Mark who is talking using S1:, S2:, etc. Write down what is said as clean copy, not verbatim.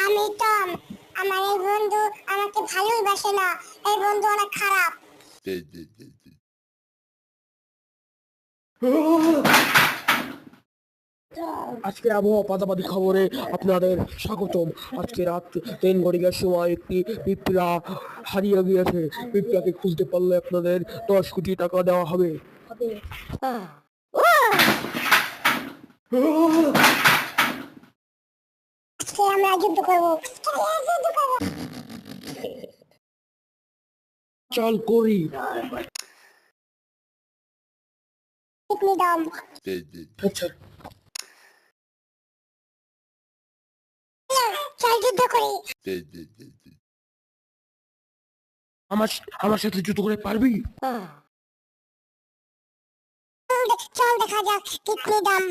S1: আমি টম। আমার এই বন্ধু আমাকে ভালোই বাসে না, এই বন্ধু অনেক খারাপ।
S2: আজকে আবহাওয়া পাতাপাতি খবরে আপনাদের স্বাগতম। আজকে রাত 3 ঘটিকার সময় একটি পিঁপড়া হারিয়ে গিয়েছে। পিঁপড়াকে খুঁজতে পারলে আপনাদের 10 কোটি টাকা দেওয়া হবে।
S1: আজকে আমরা যুদ্ধ করবো।
S2: চল করি।
S1: পিকনি দম।
S2: আচ্ছা,
S1: চল যুদ্ধ করি।
S2: আমার আমার সাথে যুদ্ধ করে পারবি?
S1: চল দেখা যাক পিকনি দম।